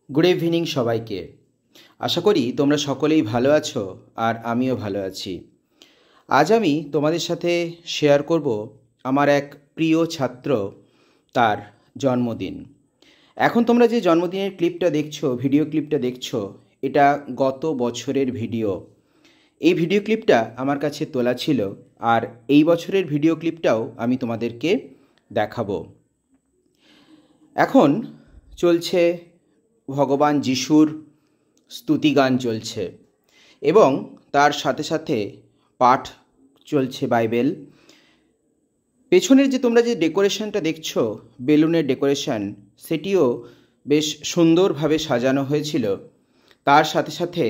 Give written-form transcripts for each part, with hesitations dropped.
Good evening সবাইকে। আশা করি তোমরা সকলেই ভালো আছো আর আমিও ভালো আছি। আজ আমি তোমাদের সাথে শেয়ার করব আমার এক প্রিয় ছাত্র তার জন্মদিন। এখন তোমরা যে জন্মদিনের ক্লিপটা দেখছো, ভিডিও ক্লিপটা দেখছো, এটা গত বছরের ভিডিও। এই ভিডিও ক্লিপটা আমার কাছে তোলা ছিল আর এই বছরের ভিডিও ক্লিপটাও আমি তোমাদেরকে দেখাবো। এখন চলছে ভগবান যিশুর স্তুতিগান চলছে এবং তার সাথে সাথে পাঠ চলছে বাইবেল। পেছনের যে তোমরা যে ডেকোরেশনটা দেখছো, বেলুনের ডেকোরেশন, সেটিও বেশ সুন্দরভাবে সাজানো হয়েছিল। তার সাথে সাথে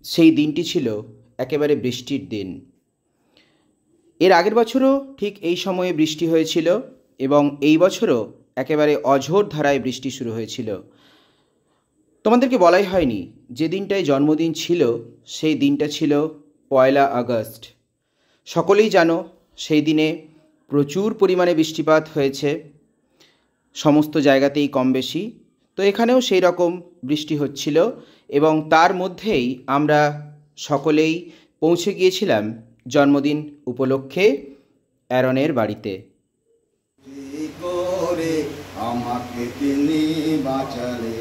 সেই দিনটি ছিল একেবারে বৃষ্টির দিন। এর আগের বছরও ঠিক এই সময়ে বৃষ্টি হয়েছিল এবং এই বছরও একেবারে অঝোর ধারায় বৃষ্টি শুরু হয়েছিল। তোমাদেরকে বলাই হয়নি, যে দিনটায় জন্মদিন ছিল সেই দিনটা ছিল 1 আগস্ট। সকলেই জানো সেই দিনে প্রচুর পরিমাণে বৃষ্টিপাত হয়েছে, সমস্ত জায়গাতেই কম বেশি। তো এখানেও সেই রকম বৃষ্টি হচ্ছিল এবং তার মধ্যেই আমরা সকলেই পৌঁছে গিয়েছিলাম জন্মদিন উপলক্ষে অ্যারনের বাড়িতে। আমাকে তিনি বাঁচালে,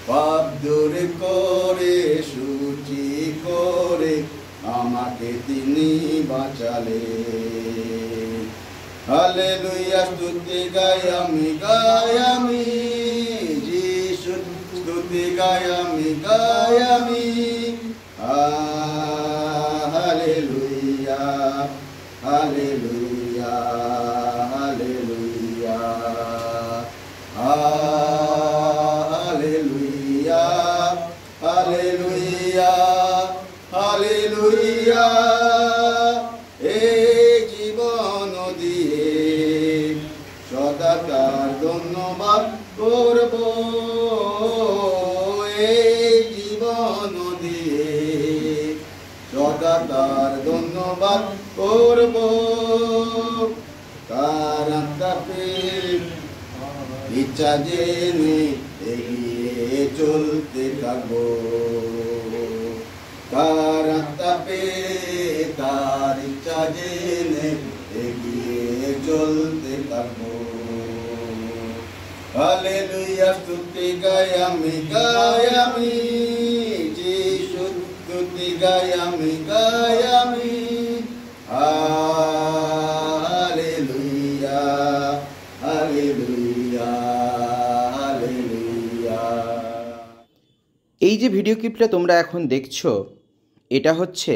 পাপ দূর করে সূচি করে আমাকে তিনি বাঁচালে। হালেলুয়া, স্তুতি গাই আমি, যিশু স্তুতি গাই আমি, hallelujah hallelujah hallelujah hallelujah hallelujah hallelujah. এই জীবন দিয়ে সদা তার ধন্যবাদ করব, এই জীবন দিয়ে সদা তার ধন্যবাদ করব। তার ইচ্ছা জেনে এগিয়ে চলতে থাকবো, তার ইচ্ছা জেনে এগিয়ে চলতে থাকবো। হালেলুয়া, স্তুতি গাই আমি, যিশু স্তুতি গাই আমি, হালেলুয়া হালেলুয়া হালেলুয়া। এই যে ভিডিও ক্লিপটা তোমরা এখন দেখছো, এটা হচ্ছে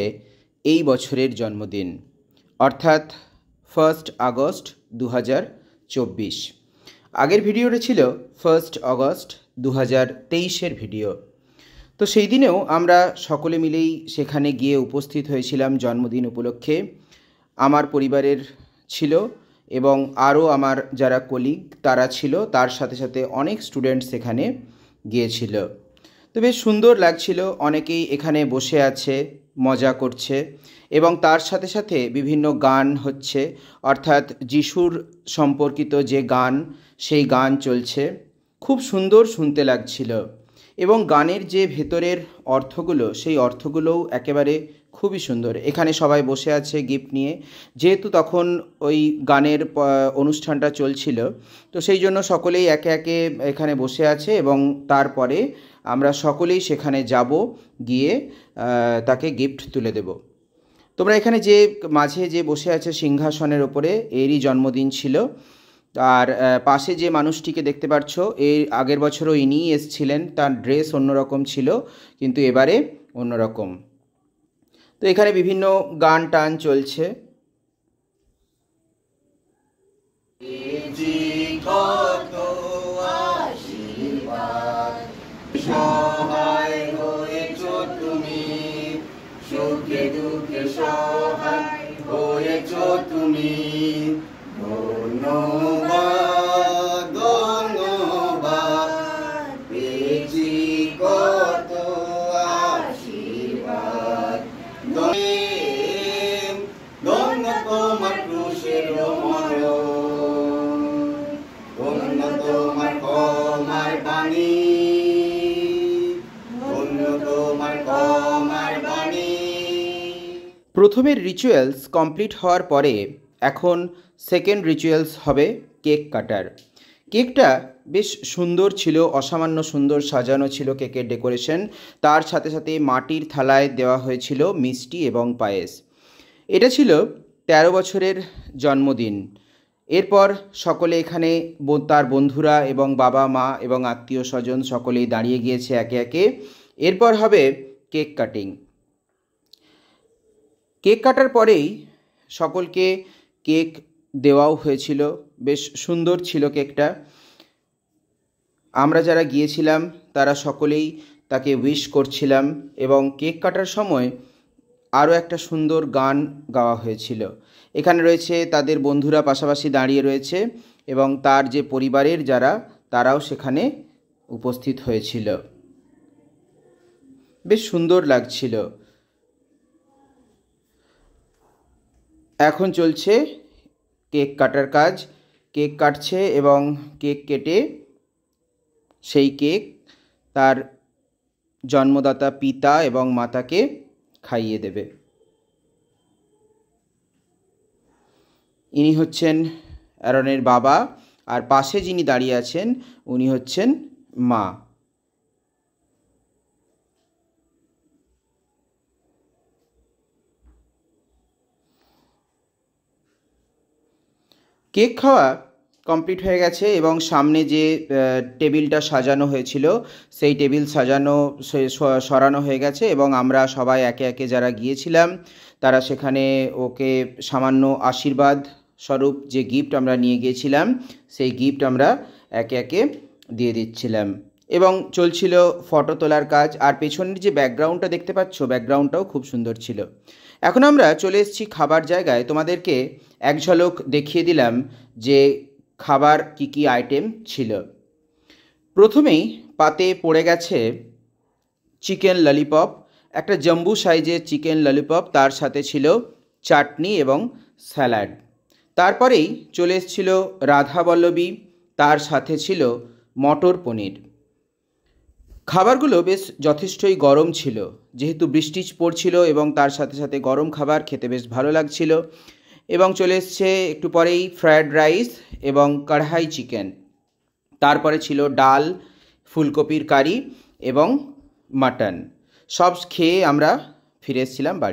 এই বছরের জন্মদিন, অর্থাৎ 1 আগস্ট 2024। আগের ভিডিওটা ছিল 1 আগস্ট 2023-এর ভিডিও। তো সেই দিনেও আমরা সকলে মিলেই সেখানে গিয়ে উপস্থিত হয়েছিলাম জন্মদিন উপলক্ষে। আমার পরিবারের ছিল এবং আরও আমার যারা কলিগ তারা ছিল, তার সাথে সাথে অনেক স্টুডেন্ট সেখানে গিয়েছিল। তো বেশ সুন্দর লাগছিল, অনেকেই এখানে বসে আছে, মজা করছে এবং তার সাথে সাথে বিভিন্ন গান হচ্ছে, অর্থাৎ যিশুর সম্পর্কিত যে গান সেই গান চলছে। খুব সুন্দর শুনতে লাগছিল এবং গানের যে ভেতরের অর্থগুলো, সেই অর্থগুলোও একেবারে খুবই সুন্দর। এখানে সবাই বসে আছে গিফট নিয়ে, যেহেতু তখন ওই গানের অনুষ্ঠানটা চলছিল, তো সেই জন্য সকলেই একে একে এখানে বসে আছে এবং তারপরে আমরা সকলেই সেখানে যাব, গিয়ে তাকে গিফট তুলে দেব। তোমরা এখানে যে মাঝে যে বসে আছে সিংহাসনের ওপরে, এরই জন্মদিন ছিল। আর পাশে যে মানুষটিকে দেখতে পাচ্ছ, এর আগের বছরও ইনিই এসেছিলেন, তার ড্রেস অন্যরকম ছিল কিন্তু এবারে অন্যরকম। তো এখানে বিভিন্ন গান টান চলছে। সহায় হয়েছো তুমি, সুখে দুঃখে সহায় হয়েছো তুমি, ধন্যবাদ ধন্যবাদ, পেয়েছি কত আশীর্বাদ। ধন্য তোমার ক্রুশের মরণ, প্রথমের রিচুয়ালস কমপ্লিট হওয়ার পরে এখন সেকেন্ড রিচুয়ালস হবে কেক কাটার। কেকটা বেশ সুন্দর ছিল, অসামান্য সুন্দর সাজানো ছিল কেকের ডেকোরেশন। তার সাথে সাথে মাটির থালায় দেওয়া হয়েছিল মিষ্টি এবং পায়েস। এটা ছিল 13 বছরের জন্মদিন। এরপর সকলে এখানে তার বন্ধুরা এবং বাবা মা এবং আত্মীয় স্বজন সকলেই দাঁড়িয়ে গিয়েছে একে একে। এরপর হবে কেক কাটিং। কেক কাটার পরেই সকলকে কেক দেওয়াও হয়েছিল। বেশ সুন্দর ছিল কেকটা। আমরা যারা গিয়েছিলাম তারা সকলেই তাকে উইশ করছিলাম এবং কেক কাটার সময় আরও একটা সুন্দর গান গাওয়া হয়েছিল। এখানে রয়েছে তাদের বন্ধুরা পাশাপাশি দাঁড়িয়ে রয়েছে এবং তার যে পরিবারের যারা তারাও সেখানে উপস্থিত হয়েছিল। বেশ সুন্দর লাগছিল। এখন চলছে কেক কাটার কাজ। কেক কাটছে এবং কেক কেটে সেই কেক তার জন্মদাতা পিতা এবং মাতাকে খাইয়ে দেবে। ইনি হচ্ছেন অ্যারনের বাবা, আর পাশে যিনি দাঁড়িয়ে আছেন উনি হচ্ছেন মা। কেক খাওয়া কমপ্লিট হয়ে গেছে এবং সামনে যে টেবিলটা সাজানো হয়েছিল সেই টেবিল সরানো হয়ে গেছে এবং আমরা সবাই একে একে যারা গিয়েছিলাম তারা সেখানে ওকে সামান্য আশীর্বাদ স্বরূপ যে গিফট আমরা নিয়ে গিয়েছিলাম সেই গিফট আমরা একে একে দিয়ে দিচ্ছিলাম এবং চলছিল ফটো তোলার কাজ। আর পেছনের যে ব্যাকগ্রাউন্ডটা দেখতে পাচ্ছ, ব্যাকগ্রাউন্ডটাও খুব সুন্দর ছিল। এখন আমরা চলে এসেছি খাবার জায়গায়। তোমাদেরকে এক ঝলক দেখিয়ে দিলাম যে খাবার কি কি আইটেম ছিল। প্রথমেই পাতে পড়ে গেছে চিকেন ললিপপ, একটা জাম্বু সাইজের চিকেন ললিপপ, তার সাথে ছিল চাটনি এবং স্যালাড। তারপরেই চলে এসেছিল রাধাবল্লভী, তার সাথে ছিল মটর পনির। খাবারগুলো বেশ যথেষ্টই গরম ছিল, যেহেতু বৃষ্টি পড়ছিল এবং তার সাথে সাথে গরম খাবার খেতে বেশ ভালো লাগছিল। এবং চলে এসছে একটু পরেই ফ্রায়েড রাইস এবং কড়াই চিকেন। তারপরে ছিল ডাল, ফুলকপির কারি এবং মাটন। সব খেয়ে আমরা ফিরে এসেছিলাম বাড়ি।